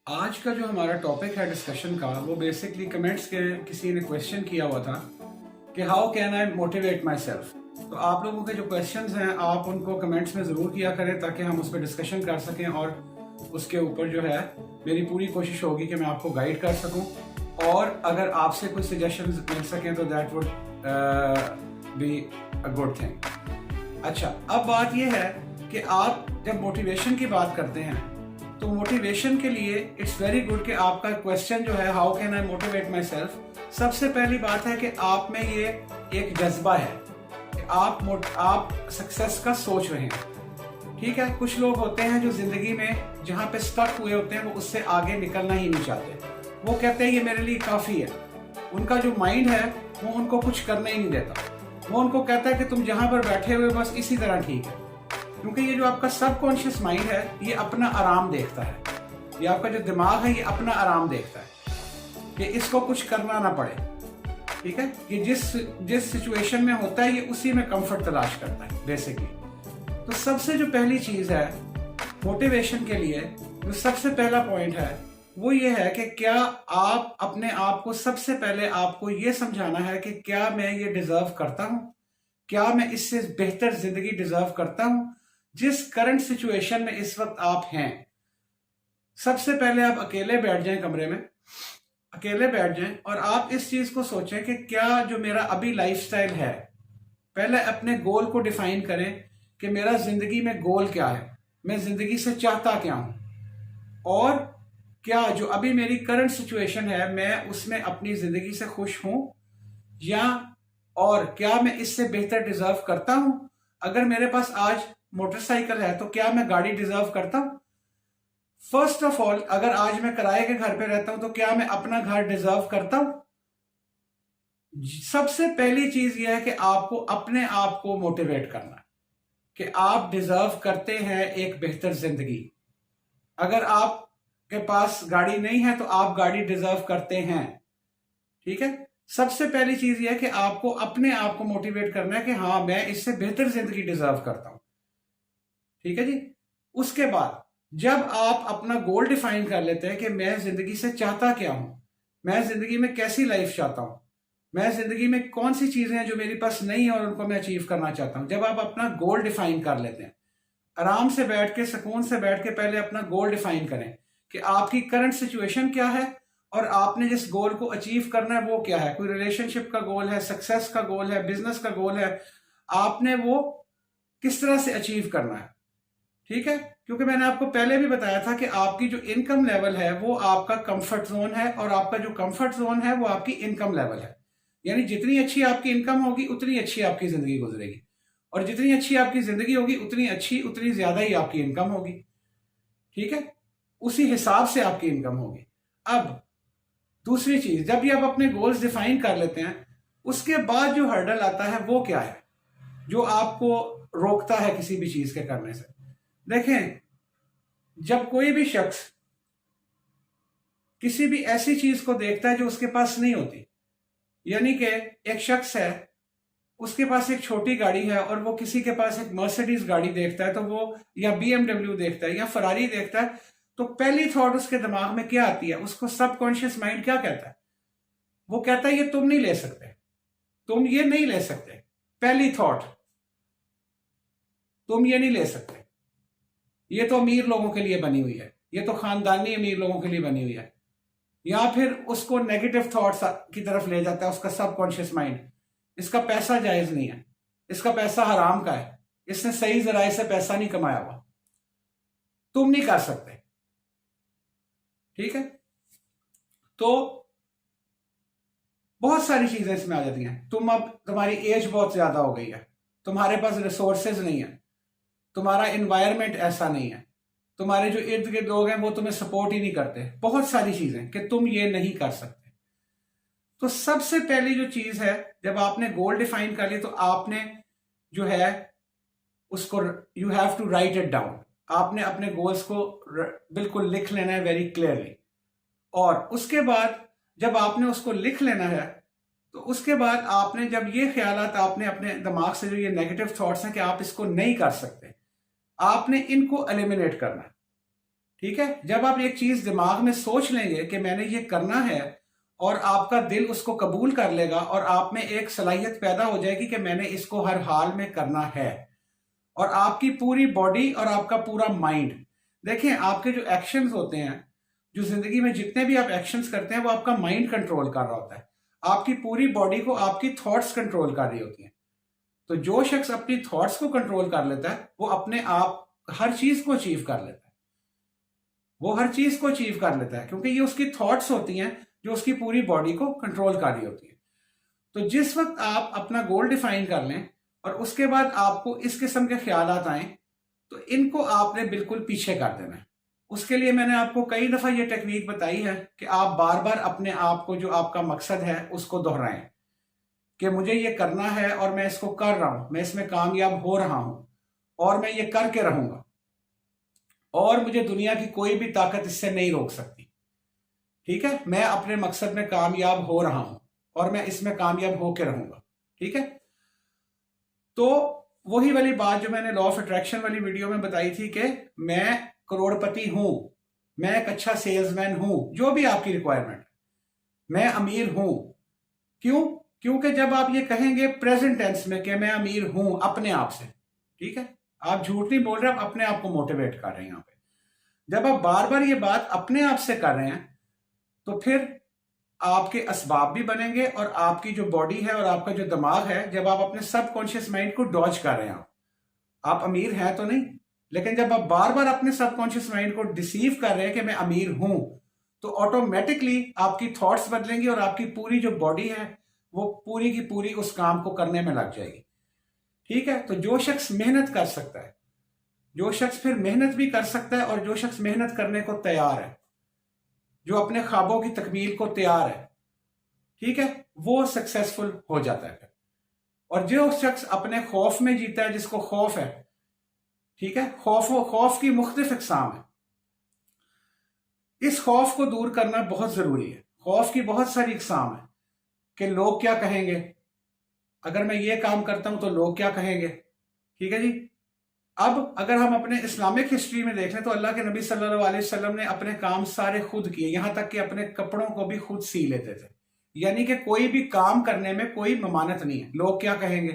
आज का जो हमारा टॉपिक है डिस्कशन का वो बेसिकली कमेंट्स के किसी ने क्वेश्चन किया हुआ था कि how can I motivate my self. तो आप लोगों के जो क्वेश्चंस हैं आप उनको कमेंट्स में ज़रूर किया करें ताकि हम उस पर डिस्कशन कर सकें और उसके ऊपर जो है मेरी पूरी कोशिश होगी कि मैं आपको गाइड कर सकूं और अगर आपसे कोई सजेशंस मिल सकें तो that would be a good thing. अच्छा, अब बात यह है कि आप जब मोटिवेशन की बात करते हैं तो मोटिवेशन के लिए इट्स वेरी गुड कि आपका क्वेश्चन जो है how can I motivate my self, सबसे पहली बात है कि आप में ये एक जज्बा है कि आप सक्सेस का सोच रहे हैं। ठीक है, कुछ लोग होते हैं जो जिंदगी में जहां पे स्टक हुए होते हैं वो उससे आगे निकलना ही नहीं चाहते। वो कहते हैं ये मेरे लिए काफी है। उनका जो माइंड है वो उनको कुछ करना ही नहीं देता। वो उनको कहता है कि तुम जहां पर बैठे हुए बस इसी तरह ठीक है, क्योंकि ये जो आपका सबकॉन्शियस माइंड है ये अपना आराम देखता है। ये आपका जो दिमाग है ये अपना आराम देखता है कि इसको कुछ करना ना पड़े। ठीक है, ये जिस सिचुएशन में होता है ये उसी में कंफर्ट तलाश करता है बेसिकली। तो सबसे जो पहली चीज है मोटिवेशन के लिए, जो सबसे पहला पॉइंट है वो ये है कि क्या आप अपने आप को, सबसे पहले आपको ये समझाना है कि क्या मैं ये डिजर्व करता हूं, क्या मैं इससे बेहतर जिंदगी डिजर्व करता हूं जिस करंट सिचुएशन में इस वक्त आप हैं। सबसे पहले आप अकेले बैठ जाएं, कमरे में अकेले बैठ जाएं और आप इस चीज को सोचें कि क्या जो मेरा अभी लाइफस्टाइल है, पहले अपने गोल को डिफाइन करें कि मेरा जिंदगी में गोल क्या है, मैं जिंदगी से चाहता क्या हूं और क्या जो अभी मेरी करंट सिचुएशन है मैं उसमें अपनी जिंदगी से खुश हूं या और क्या मैं इससे बेहतर डिजर्व करता हूं। अगर मेरे पास आज मोटरसाइकिल है तो क्या मैं गाड़ी डिजर्व करता हूं। फर्स्ट ऑफ ऑल, अगर आज मैं किराए के घर पे रहता हूं तो क्या मैं अपना घर डिजर्व करता हूं। सबसे पहली चीज यह है कि आपको अपने आप को मोटिवेट करना कि आप डिजर्व करते हैं एक बेहतर जिंदगी। अगर आपके पास गाड़ी नहीं है तो आप गाड़ी डिजर्व करते हैं। ठीक है, सबसे पहली चीज यह है कि आपको अपने आप को मोटिवेट करना है कि हाँ मैं इससे बेहतर जिंदगी डिजर्व करता हूं। ठीक है जी। उसके बाद जब आप अपना गोल डिफाइन कर लेते हैं कि मैं जिंदगी से चाहता क्या हूं, मैं जिंदगी में कैसी लाइफ चाहता हूं, मैं जिंदगी में कौन सी चीजें हैं जो मेरे पास नहीं है और उनको मैं अचीव करना चाहता हूं, जब आप अपना गोल डिफाइन कर लेते हैं, आराम से बैठ के, सुकून से बैठ के पहले अपना गोल डिफाइन करें कि आपकी करंट सिचुएशन क्या है और आपने जिस गोल को अचीव करना है वो क्या है। कोई रिलेशनशिप का गोल है, सक्सेस का गोल है, बिजनेस का गोल है, आपने वो किस तरह से अचीव करना है। ठीक है, क्योंकि मैंने आपको पहले भी बताया था कि आपकी जो इनकम लेवल है वो आपका कंफर्ट जोन है और आपका जो कंफर्ट जोन है वो आपकी इनकम लेवल है। यानी जितनी अच्छी आपकी इनकम होगी उतनी अच्छी आपकी जिंदगी गुजरेगी और जितनी अच्छी आपकी जिंदगी होगी उतनी ज्यादा ही आपकी इनकम होगी। ठीक है, उसी हिसाब से आपकी इनकम होगी। अब दूसरी चीज, जब भी आप अपने गोल्स डिफाइन कर लेते हैं उसके बाद जो हर्डल आता है वो क्या है जो आपको रोकता है किसी भी चीज के करने से। देखें, जब कोई भी शख्स किसी भी ऐसी चीज को देखता है जो उसके पास नहीं होती, यानी कि एक शख्स है उसके पास एक छोटी गाड़ी है और वो किसी के पास एक मर्सिडीज गाड़ी देखता है तो वो, या BMW देखता है या फरारी देखता है, तो पहली थॉट उसके दिमाग में क्या आती है, उसको सबकॉन्शियस माइंड क्या कहता है, वो कहता है ये तुम नहीं ले सकते, तुम ये नहीं ले सकते। पहली थॉट, तुम ये नहीं ले सकते, ये तो अमीर लोगों के लिए बनी हुई है, ये तो खानदानी अमीर लोगों के लिए बनी हुई है। या फिर उसको नेगेटिव थॉट्स की तरफ ले जाता है उसका सबकॉन्शियस माइंड, इसका पैसा जायज नहीं है, इसका पैसा हराम का है, इसने सही जराए से पैसा नहीं कमाया हुआ, तुम नहीं कर सकते। ठीक है, तो बहुत सारी चीजें इसमें आ जाती हैं। तुम्हारी एज बहुत ज्यादा हो गई है, तुम्हारे पास रिसोर्सेज नहीं है, तुम्हारा एनवायरनमेंट ऐसा नहीं है, तुम्हारे जो इर्द गिर्द लोग हैं वो तुम्हें सपोर्ट ही नहीं करते, बहुत सारी चीजें कि तुम ये नहीं कर सकते। तो सबसे पहली जो चीज है, जब आपने गोल डिफाइन कर लिया तो आपने जो है उसको, you have to write it down. आपने अपने गोल्स को बिल्कुल लिख लेना है वेरी क्लियरली, और उसके बाद जब आपने उसको लिख लेना है तो उसके बाद आपने जब ये ख्यालात, आपने अपने दिमाग से जो ये नेगेटिव थॉट्स हैं कि आप इसको नहीं कर सकते, आपने इनको एलिमिनेट करना है। ठीक है, जब आप एक चीज दिमाग में सोच लेंगे कि मैंने ये करना है और आपका दिल उसको कबूल कर लेगा और आप में एक सलाहियत पैदा हो जाएगी कि मैंने इसको हर हाल में करना है, और आपकी पूरी बॉडी और आपका पूरा माइंड, देखें आपके जो एक्शंस होते हैं, जो जिंदगी में जितने भी आप एक्शंस करते हैं वो आपका माइंड कंट्रोल कर रहा होता है, आपकी पूरी बॉडी को आपकी थॉट्स कंट्रोल कर रही होती हैं। तो जो शख्स अपनी थॉट्स को कंट्रोल कर लेता है वो अपने आप हर चीज को अचीव कर लेता है, वो हर चीज को अचीव कर लेता है, क्योंकि ये उसकी थॉट्स होती हैं जो उसकी पूरी बॉडी को कंट्रोल कर रही होती है। तो जिस वक्त आप अपना गोल डिफाइन कर लें और उसके बाद आपको इस किस्म के ख्यालात आए, तो इनको आपने बिल्कुल पीछे कर देना है। उसके लिए मैंने आपको कई दफा ये टेक्निक बताई है कि आप बार बार अपने आप को, जो आपका मकसद है उसको दोहराएं कि मुझे ये करना है और मैं इसको कर रहा हूं, मैं इसमें कामयाब हो रहा हूं और मैं ये करके रहूंगा और मुझे दुनिया की कोई भी ताकत इससे नहीं रोक सकती। ठीक है, मैं अपने मकसद में कामयाब हो रहा हूं और मैं इसमें कामयाब होकर रहूंगा। ठीक है, तो वही वाली बात जो मैंने लॉ ऑफ अट्रैक्शन वाली वीडियो में बताई थी कि मैं करोड़पति हूं, मैं एक अच्छा सेल्समैन हूं, जो भी आपकी रिक्वायरमेंट, मैं अमीर हूं। क्यों? क्योंकि जब आप ये कहेंगे प्रेजेंट टेंस में कि मैं अमीर हूं अपने आप से, ठीक है, आप झूठ नहीं बोल रहे, आप अपने आप को मोटिवेट कर रहे हैं यहां पे। जब आप बार बार ये बात अपने आप से कर रहे हैं तो फिर आपके असबाब भी बनेंगे और आपकी जो बॉडी है और आपका जो दिमाग है, जब आप अपने सबकॉन्शियस माइंड को डॉज कर रहे हैं, आप अमीर हैं तो नहीं, लेकिन जब आप बार बार अपने सबकॉन्शियस माइंड को डिसीव कर रहे हैं कि मैं अमीर हूं, तो ऑटोमेटिकली आपकी थॉट्स बदलेंगी और आपकी पूरी जो बॉडी है वो पूरी की पूरी उस काम को करने में लग जाएगी। ठीक है, तो जो शख्स मेहनत कर सकता है, जो शख्स फिर मेहनत भी कर सकता है और जो शख्स मेहनत करने को तैयार है, जो अपने ख्वाबों की तकमील को तैयार है, ठीक है, वो सक्सेसफुल हो जाता है। और जो शख्स अपने खौफ में जीता है, जिसको खौफ है, ठीक है, खौफ की मुख्तलिफ इकसाम है, इस खौफ को दूर करना बहुत जरूरी है। खौफ की बहुत सारी इकसाम है कि लोग क्या कहेंगे, अगर मैं ये काम करता हूं तो लोग क्या कहेंगे। ठीक है जी, अब अगर हम अपने इस्लामिक हिस्ट्री में देख लें तो अल्लाह के नबी सल्लल्लाहु अलैहि वसल्लम ने अपने काम सारे खुद किए, यहां तक कि अपने कपड़ों को भी खुद सी लेते थे, यानी कि कोई भी काम करने में कोई ममानत नहीं है, लोग क्या कहेंगे,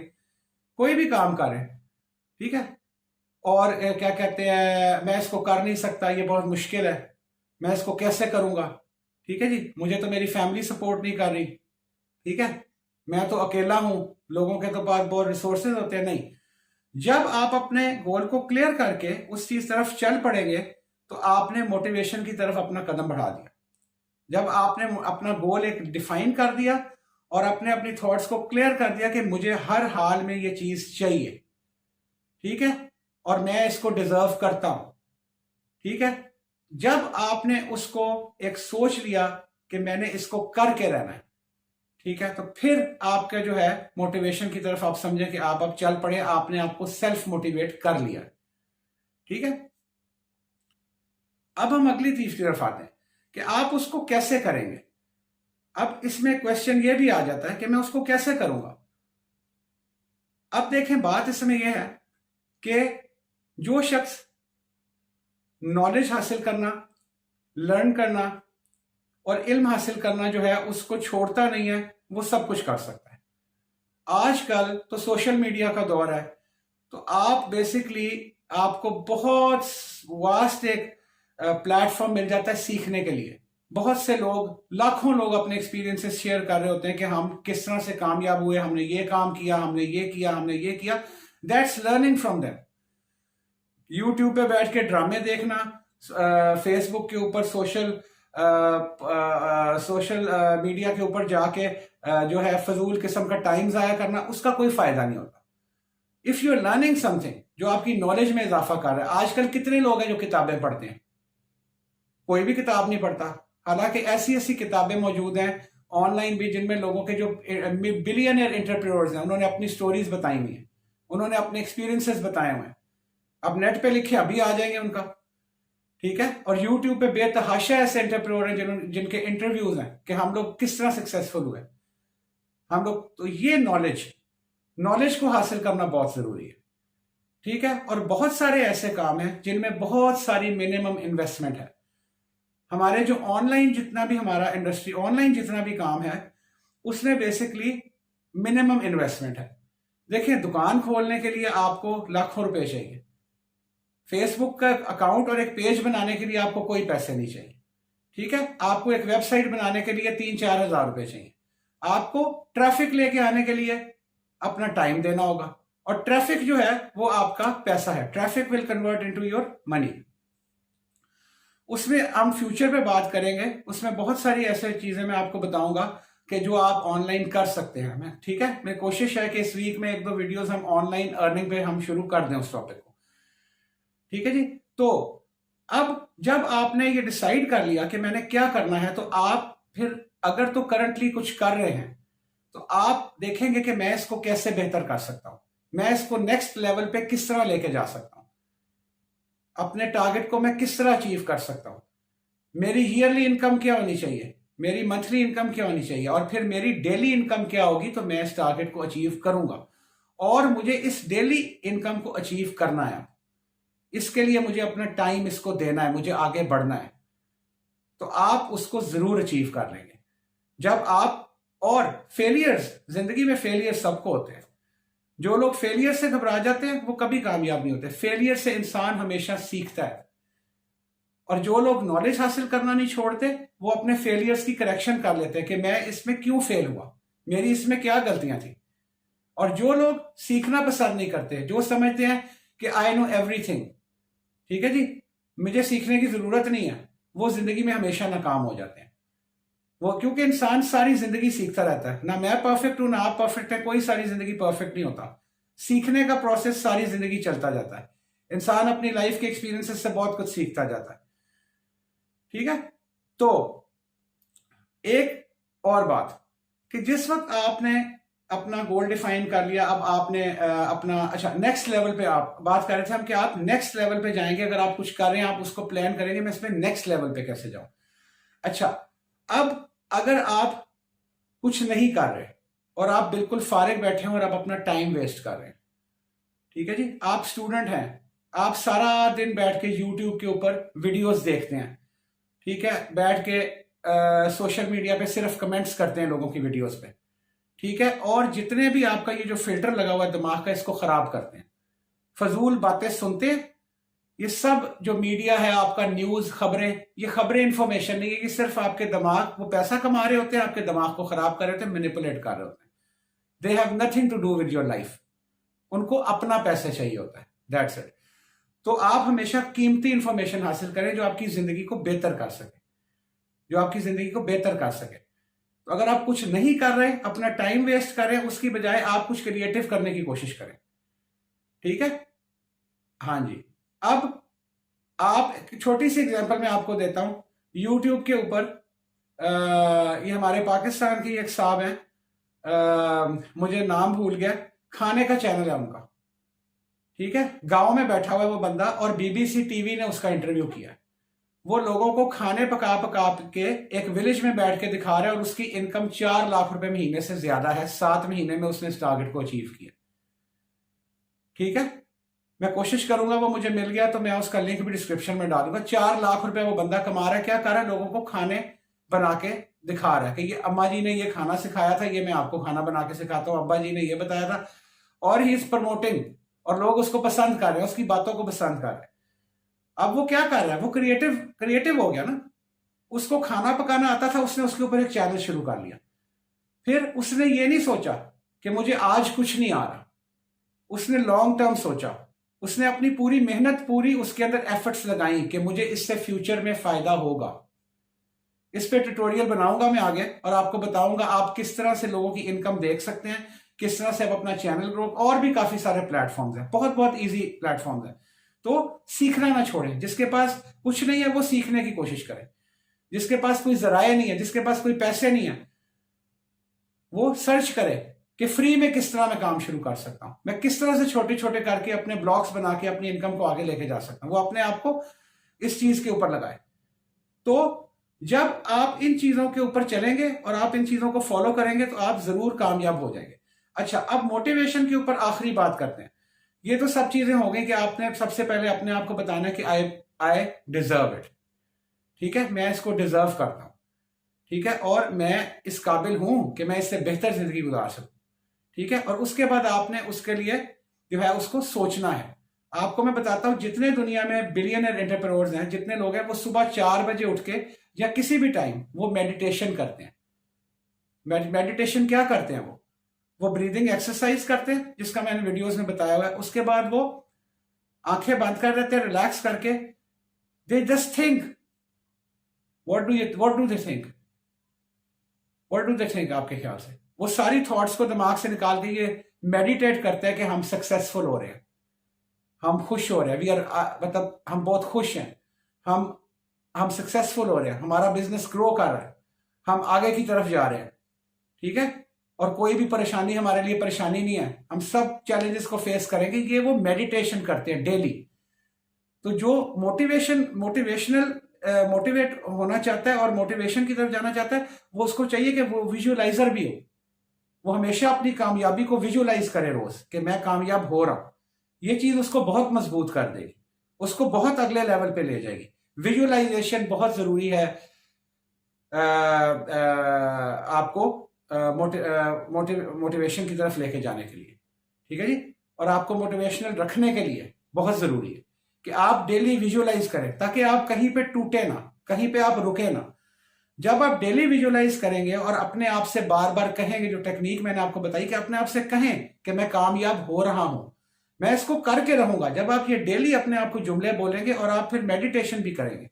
कोई भी काम करें, ठीक है। और क्या कहते हैं, मैं इसको कर नहीं सकता, ये बहुत मुश्किल है, मैं इसको कैसे करूंगा, ठीक है जी, मुझे तो मेरी फैमिली सपोर्ट नहीं कर रही, ठीक है, मैं तो अकेला हूं, लोगों के तो पास बहुत रिसोर्सेज होते हैं। नहीं, जब आप अपने गोल को क्लियर करके उस चीज तरफ चल पड़ेंगे तो आपने मोटिवेशन की तरफ अपना कदम बढ़ा दिया। जब आपने अपना गोल एक डिफाइन कर दिया और आपने अपनी थॉट्स को क्लियर कर दिया कि मुझे हर हाल में ये चीज चाहिए, ठीक है, और मैं इसको डिजर्व करता हूं, ठीक है, जब आपने उसको एक सोच लिया कि मैंने इसको करके रहना है, ठीक है, तो फिर आपका जो है मोटिवेशन की तरफ आप समझे कि आप अब चल पड़े, आपने आपको सेल्फ मोटिवेट कर लिया। ठीक है, अब हम अगली चीज की तरफ आते हैं कि आप उसको कैसे करेंगे। अब इसमें क्वेश्चन ये भी आ जाता है कि मैं उसको कैसे करूंगा। अब देखें, बात इसमें यह है कि जो शख्स नॉलेज हासिल करना, लर्न करना और इल्म हासिल करना जो है उसको छोड़ता नहीं है, वो सब कुछ कर सकता है। आजकल तो सोशल मीडिया का दौर है, तो आप बेसिकली आपको बहुत वास्ट एक प्लेटफॉर्म मिल जाता है सीखने के लिए। बहुत से लोग, लाखों लोग अपने एक्सपीरियंसेस शेयर कर रहे होते हैं कि हम किस तरह से कामयाब हुए, हमने ये काम किया, हमने ये किया, हमने ये किया। That's learning from them. YouTube पे बैठ के ड्रामे देखना, फेसबुक के ऊपर सोशल मीडिया के ऊपर जाके जो है फजूल किस्म का टाइम जाया करना, उसका कोई फायदा नहीं होता। If you are learning something जो आपकी नॉलेज में इजाफा कर रहा है। आजकल कितने लोग हैं जो किताबें पढ़ते हैं, कोई भी किताब नहीं पढ़ता। हालांकि ऐसी ऐसी किताबें मौजूद हैं ऑनलाइन भी जिनमें लोगों के जो बिलियनियर एंटरप्रेन्योर्स हैं उन्होंने अपनी स्टोरीज बताई हुई हैं, उन्होंने अपने एक्सपीरियंसेस बताए हुए हैं। अब नेट पे लिखे अभी आ जाएंगे उनका, ठीक है। और यूट्यूब पे बेतहाशा ऐसे एंटरप्रेन्योर हैं जिनके इंटरव्यूज हैं कि हम लोग किस तरह सक्सेसफुल हुए हम लोग। तो ये नॉलेज को हासिल करना बहुत जरूरी है, ठीक है। और बहुत सारे ऐसे काम हैं जिनमें बहुत सारी मिनिमम इन्वेस्टमेंट है। हमारे जो ऑनलाइन जितना भी हमारा इंडस्ट्री ऑनलाइन जितना भी काम है उसमें बेसिकली मिनिमम इन्वेस्टमेंट है। देखिए, दुकान खोलने के लिए आपको लाखों रुपए चाहिए। फेसबुक का अकाउंट और एक पेज बनाने के लिए आपको कोई पैसे नहीं चाहिए। ठीक है। आपको एक वेबसाइट बनाने के लिए 3-4 हज़ार रुपए चाहिए। आपको ट्रैफिक लेके आने के लिए अपना टाइम देना होगा, और ट्रैफिक जो है वो आपका पैसा है। Traffic will convert into your money. उसमें हम फ्यूचर पे बात करेंगे, उसमें बहुत सारी ऐसी चीजें मैं आपको बताऊंगा कि जो आप ऑनलाइन कर सकते हैं। मैं ठीक है, मेरी कोशिश है कि इस वीक में 1-2 वीडियोस हम ऑनलाइन अर्निंग पे हम शुरू कर दें उस टॉपिक को। ठीक है जी। तो अब जब आपने ये डिसाइड कर लिया कि मैंने क्या करना है, तो आप फिर अगर तो करंटली कुछ कर रहे हैं तो आप देखेंगे कि मैं इसको कैसे बेहतर कर सकता हूं, मैं इसको नेक्स्ट लेवल पे किस तरह लेके जा सकता हूं, अपने टारगेट को मैं किस तरह अचीव कर सकता हूं, मेरी ईयरली इनकम क्या होनी चाहिए, मेरी मंथली इनकम क्या होनी चाहिए, और फिर मेरी डेली इनकम क्या होगी, तो मैं इस टारगेट को अचीव करूंगा। और मुझे इस डेली इनकम को अचीव करना है, इसके लिए मुझे अपना टाइम इसको देना है, मुझे आगे बढ़ना है, तो आप उसको जरूर अचीव कर लेंगे। जब आप और फेलियर्स, जिंदगी में फेलियर सबको होते हैं। जो लोग फेलियर से घबरा जाते हैं वो कभी कामयाब नहीं होते। फेलियर से इंसान हमेशा सीखता है। और जो लोग नॉलेज हासिल करना नहीं छोड़ते वो अपने फेलियर्स की करेक्शन कर लेते हैं कि मैं इसमें क्यों फेल हुआ, मेरी इसमें क्या गलतियां थी। और जो लोग सीखना पसंद नहीं करते, जो समझते हैं कि आई नो एवरीथिंग, ठीक है जी, मुझे सीखने की जरूरत नहीं है, वो जिंदगी में हमेशा नाकाम हो जाते हैं। वो क्योंकि इंसान सारी जिंदगी सीखता रहता है। ना मैं परफेक्ट हूं ना आप परफेक्ट है, कोई सारी जिंदगी परफेक्ट नहीं होता। सीखने का प्रोसेस सारी जिंदगी चलता जाता है। इंसान अपनी लाइफ के एक्सपीरियंसेस से बहुत कुछ सीखता जाता है। ठीक है। तो एक और बात कि जिस वक्त आपने अपना गोल डिफाइन कर लिया, अब आपने अपना अच्छा नेक्स्ट लेवल पे आप बात कर रहे थे हम कि आप नेक्स्ट लेवल पे जाएंगे। अगर आप कुछ कर रहे हैं आप उसको प्लान करेंगे, मैं इसमें नेक्स्ट लेवल पे कैसे जाऊं। अच्छा, अब अगर आप कुछ नहीं कर रहे और आप बिल्कुल फारिग बैठे हैं और आप अपना टाइम वेस्ट कर रहे हैं, ठीक है जी, आप स्टूडेंट हैं, आप सारा दिन बैठ के यूट्यूब के ऊपर वीडियोस देखते हैं, ठीक है, बैठ के सोशल मीडिया पे सिर्फ कमेंट्स करते हैं लोगों की वीडियोस पे, ठीक है, और जितने भी आपका ये जो फिल्टर लगा हुआ है दिमाग का, इसको खराब करते हैं, फजूल बातें सुनते हैं। ये सब जो मीडिया है आपका, न्यूज, खबरें, ये खबरें इंफॉर्मेशन नहीं है, ये सिर्फ आपके दिमाग, वो पैसा कमा रहे होते हैं, आपके दिमाग को खराब कर रहे होते हैं, मैनिपुलेट कर रहे होते हैं। They have nothing to do with your life. उनको अपना पैसा चाहिए होता है, दैट्स इट। तो आप हमेशा कीमती इंफॉर्मेशन हासिल करें जो आपकी जिंदगी को बेहतर कर सके, जो आपकी जिंदगी को बेहतर कर सके। तो अगर आप कुछ नहीं कर रहे, अपना टाइम वेस्ट कर रहे हैं, उसकी बजाय आप कुछ क्रिएटिव करने की कोशिश करें। ठीक है। हाँ जी। अब आप एक छोटी सी एग्जांपल मैं आपको देता हूं। यूट्यूब के ऊपर ये हमारे पाकिस्तान की एक साहब हैं, मुझे नाम भूल गया, खाने का चैनल है उनका, ठीक है, गांव में बैठा हुआ है वो बंदा, और बीबीसी टीवी ने उसका इंटरव्यू किया है। वो लोगों को खाने पका पका के एक विलेज में बैठ के दिखा रहा है, और उसकी इनकम 4 लाख रुपए महीने से ज्यादा है। 7 महीने में उसने इस टारगेट को अचीव किया। ठीक है। मैं कोशिश करूंगा, वो मुझे मिल गया तो मैं उसका लिंक भी डिस्क्रिप्शन में डालूंगा। 4 लाख रुपए वो बंदा कमा रहा है। क्या कर रहा है? लोगों को खाने बना के दिखा रहा है कि ये अम्मा जी ने ये खाना सिखाया था, ये मैं आपको खाना बना के सिखाता हूँ, अब्बा जी ने ये बताया था, और ही इज प्रमोटिंग, और लोग उसको पसंद कर रहे हैं, उसकी बातों को पसंद कर रहे हैं। अब वो क्या कर रहा है? वो क्रिएटिव हो गया ना। उसको खाना पकाना आता था, उसने उसके ऊपर एक चैनल शुरू कर लिया। फिर उसने ये नहीं सोचा कि मुझे आज कुछ नहीं आ रहा, उसने लॉन्ग टर्म सोचा। उसने अपनी पूरी मेहनत, पूरी उसके अंदर एफर्ट्स लगाई कि मुझे इससे फ्यूचर में फायदा होगा। इस पे ट्यूटोरियल बनाऊंगा मैं आगे, और आपको बताऊंगा आप किस तरह से लोगों की इनकम देख सकते हैं, किस तरह से आप अपना चैनल ग्रो, और भी काफी सारे प्लेटफॉर्म्स हैं, बहुत बहुत इजी प्लेटफॉर्म्स हैं। तो सीखना ना छोड़ें। जिसके पास कुछ नहीं है वो सीखने की कोशिश करें। जिसके पास कोई जराया नहीं है, जिसके पास कोई पैसे नहीं है, वो सर्च करे कि फ्री में किस तरह मैं काम शुरू कर सकता हूं, मैं किस तरह से छोटे छोटे करके अपने ब्लॉग्स बना के अपनी इनकम को आगे लेके जा सकता हूं। वो अपने आप को इस चीज के ऊपर लगाए। तो जब आप इन चीजों के ऊपर चलेंगे और आप इन चीजों को फॉलो करेंगे तो आप जरूर कामयाब हो जाएंगे। अच्छा, अब मोटिवेशन के ऊपर आखिरी बात करते हैं। ये तो सब चीजें हो गई कि आपने सबसे पहले अपने आप को बताना कि आई डिजर्व इट। ठीक है, मैं इसको डिजर्व करता हूं। ठीक है, और मैं इस काबिल हूं कि मैं इससे बेहतर जिंदगी गुजार सकूं। ठीक है, और उसके बाद आपने उसके लिए जो है उसको सोचना है। आपको मैं बताता हूं, जितने दुनिया में बिलियनर एंटरप्रेन्योर्स हैं, जितने लोग हैं, वो सुबह 4 बजे उठ के या किसी भी टाइम वो मेडिटेशन करते हैं। मेडिटेशन क्या करते हैं? वो ब्रीदिंग एक्सरसाइज करते हैं, जिसका मैंने वीडियोस में बताया हुआ है। उसके बाद वो आंखें बंद कर देते हैं, रिलैक्स करके। They just think, what do they think? What do they think? आपके ख्याल से वो सारी थॉट्स को दिमाग से निकाल के ये मेडिटेट करते हैं कि हम सक्सेसफुल हो रहे हैं, हम खुश हो रहे हैं, वी आर, मतलब हम बहुत खुश हैं, हम सक्सेसफुल हो रहे हैं, हमारा बिजनेस ग्रो कर रहा है, हम आगे की तरफ जा रहे हैं। ठीक है, और कोई भी परेशानी हमारे लिए परेशानी नहीं है, हम सब चैलेंजेस को फेस करेंगे। ये वो मेडिटेशन करते हैं डेली। तो जो मोटिवेट होना चाहता है और मोटिवेशन की तरफ जाना चाहता है, वो उसको चाहिए कि वो विजुअलाइजर भी हो। वो हमेशा अपनी कामयाबी को विजुअलाइज करे रोज कि मैं कामयाब हो रहा हूं। ये चीज उसको बहुत मजबूत कर देगी, उसको बहुत अगले लेवल पे ले जाएगी। विजुअलाइजेशन बहुत जरूरी है आपको मोटिवेशन की तरफ लेके जाने के लिए। ठीक है जी, और आपको मोटिवेशनल रखने के लिए बहुत जरूरी है कि आप डेली विजुअलाइज करें, ताकि आप कहीं पे टूटे ना, कहीं पे आप रुके ना। जब आप डेली विजुअलाइज करेंगे और अपने आप से बार बार कहेंगे, जो टेक्निक मैंने आपको बताई कि अपने आप से कहें कि मैं कामयाब हो रहा हूं, मैं इसको करके रहूंगा। जब आप ये डेली अपने आप को जुमले बोलेंगे और आप फिर मेडिटेशन भी करेंगे।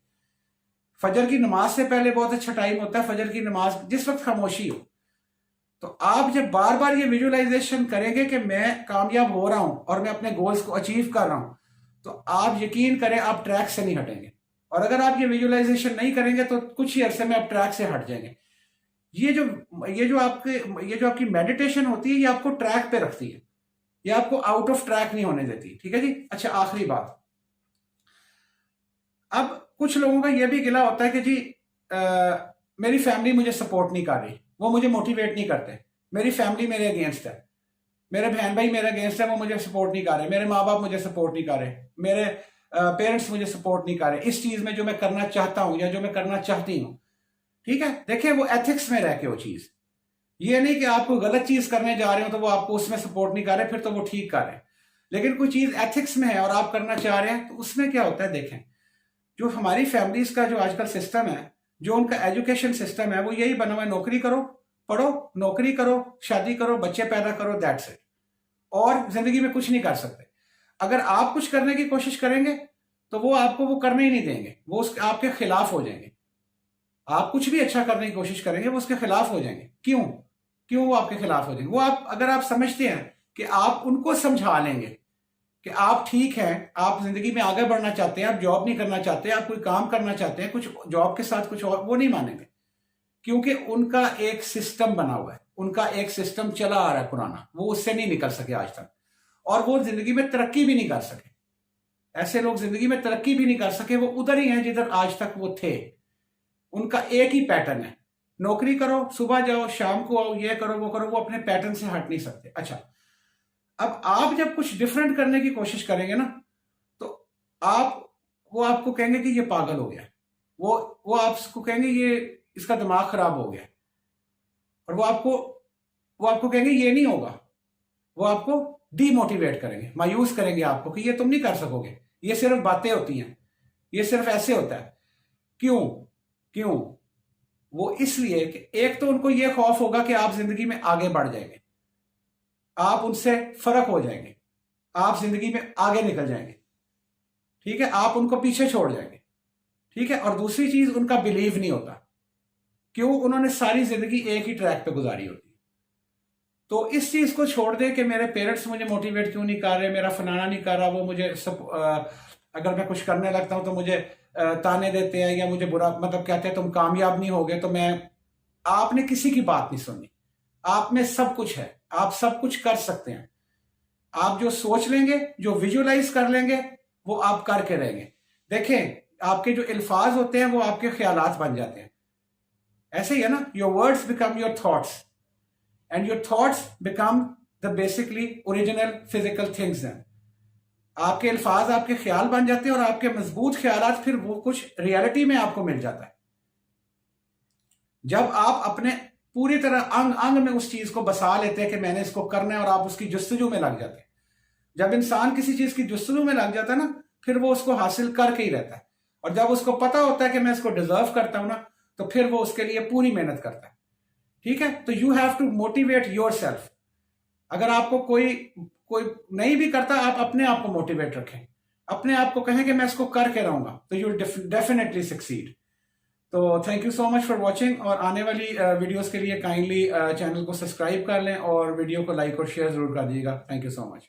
फजर की नमाज से पहले बहुत अच्छा टाइम होता है, फजर की नमाज जिस वक्त खामोशी हो। तो आप जब बार बार ये विजुअलाइजेशन करेंगे कि मैं कामयाब हो रहा हूं और मैं अपने गोल्स को अचीव कर रहा हूं, तो आप यकीन करें आप ट्रैक से नहीं हटेंगे। और अगर आप ये विजुअलाइजेशन नहीं करेंगे तो कुछ ही अरसे में आप ट्रैक से हट जाएंगे। ये जो आपकी मेडिटेशन होती है, ये आपको ट्रैक पे रखती है, ये आपको आउट ऑफ ट्रैक नहीं होने देती। ठीक है जी। अच्छा, आखिरी बात, अब कुछ लोगों का ये भी गिला होता है कि जी मेरी फैमिली मुझे सपोर्ट नहीं कर रही, वो मुझे मोटिवेट नहीं करते, मेरी फैमिली मेरे अगेंस्ट है, मेरे बहन भाई मेरे अगेंस्ट है, वो मुझे सपोर्ट नहीं कर रहे, मेरे माँ बाप मुझे सपोर्ट नहीं कर रहे, मेरे पेरेंट्स मुझे सपोर्ट नहीं कर रहे इस चीज में जो मैं करना चाहता हूं या जो मैं करना चाहती हूं। ठीक है, देखिए वो एथिक्स में रह के वो चीज, ये नहीं कि आप कोई गलत चीज करने जा रहे हो तो वो आपको उसमें सपोर्ट नहीं कर रहे, फिर तो वो ठीक कर रहे हैं। लेकिन कोई चीज एथिक्स में है और आप करना चाह रहे हैं, तो उसमें क्या होता है, देखें जो हमारी फैमिलीज का जो आजकल सिस्टम है, जो उनका एजुकेशन सिस्टम है, वो यही बना हुआ है, नौकरी करो, पढ़ो, नौकरी करो, शादी करो, बच्चे पैदा करो, दैट्स इट। और जिंदगी में कुछ नहीं कर सकते। अगर आप कुछ करने की कोशिश करेंगे तो वो आपको वो करने ही नहीं देंगे, वो आपके खिलाफ हो जाएंगे। आप कुछ भी अच्छा करने की कोशिश करेंगे वो उसके खिलाफ हो जाएंगे। क्यों क्यों वो आपके खिलाफ हो जाएंगे? वो आप, अगर आप समझते हैं कि आप उनको समझा लेंगे कि आप ठीक हैं, आप जिंदगी में आगे बढ़ना चाहते हैं, आप जॉब नहीं करना चाहते, आप कोई काम करना चाहते हैं, कुछ जॉब के साथ कुछ और, वो नहीं मानेंगे। क्योंकि उनका एक सिस्टम बना हुआ है, उनका एक सिस्टम चला आ रहा है पुराना, वो उससे नहीं निकल सके आज तक, और वो जिंदगी में तरक्की भी नहीं कर सके। ऐसे लोग जिंदगी में तरक्की भी नहीं कर सके, वो उधर ही हैं जिधर आज तक वो थे। उनका एक ही पैटर्न है, नौकरी करो, सुबह जाओ, शाम को आओ, ये करो, वो करो, वो अपने पैटर्न से हट नहीं सकते। अच्छा, अब आप जब कुछ डिफरेंट करने की कोशिश करेंगे ना, तो वो आपको कहेंगे कि ये पागल हो गया, वो आपको कहेंगे ये इसका दिमाग खराब हो गया, और वो आपको कहेंगे ये नहीं होगा, वो आपको डीमोटिवेट करेंगे, मायूस करेंगे आपको कि ये तुम नहीं कर सकोगे, ये सिर्फ बातें होती हैं, ये सिर्फ ऐसे होता है। क्यों? वो इसलिए कि एक तो उनको ये खौफ होगा कि आप जिंदगी में आगे बढ़ जाएंगे, आप उनसे फर्क हो जाएंगे, आप जिंदगी में आगे निकल जाएंगे। ठीक है, आप उनको पीछे छोड़ जाएंगे। ठीक है, और दूसरी चीज, उनका बिलीव नहीं होता। क्यों? उन्होंने सारी जिंदगी एक ही ट्रैक पे गुजारी होती। तो इस चीज को छोड़ दे कि मेरे पेरेंट्स मुझे मोटिवेट क्यों नहीं कर रहे, मेरा फलाना नहीं कर रहा, वो मुझे सब अगर मैं कुछ करने लगता हूं तो मुझे ताने देते हैं या मुझे बुरा, मतलब कहते हैं तुम कामयाब नहीं होगे, तो आपने किसी की बात नहीं सुननी। आप में सब कुछ है, आप सब कुछ कर सकते हैं। आप जो सोच लेंगे, जो विजुअलाइज कर लेंगे, वो आप करके रहेंगे। देखें, आपके जो अल्फाज होते हैं वो आपके ख्यालात बन जाते हैं। ऐसे ही है ना, your words become your thoughts and your thoughts become the basically original physical things हैं। आपके अल्फाज आपके ख्याल बन जाते हैं और आपके मजबूत ख्यालात फिर वो कुछ रियलिटी में आपको मिल जाता है। जब आप अपने पूरी तरह अंग अंग में उस चीज को बसा लेते हैं कि मैंने इसको करना है और आप उसकी जुस्तजू में लग जाते हैं। जब इंसान किसी चीज की जुस्तजू में लग जाता है ना, फिर वो उसको हासिल करके ही रहता है। और जब उसको पता होता है कि मैं इसको डिजर्व करता हूं ना, तो फिर वो उसके लिए पूरी मेहनत करता है। ठीक है, तो you have to motivate yourself. अगर आपको कोई कोई नहीं भी करता, आप अपने आप को मोटिवेट रखें, अपने आप को कहें कि मैं इसको करके रहूंगा, तो यू डेफिनेटली सक्सीड। तो thank you so much for watching, और आने वाली वीडियोस के लिए काइंडली चैनल को सब्सक्राइब कर लें और वीडियो को लाइक और शेयर जरूर कर दीजिएगा। Thank you so much.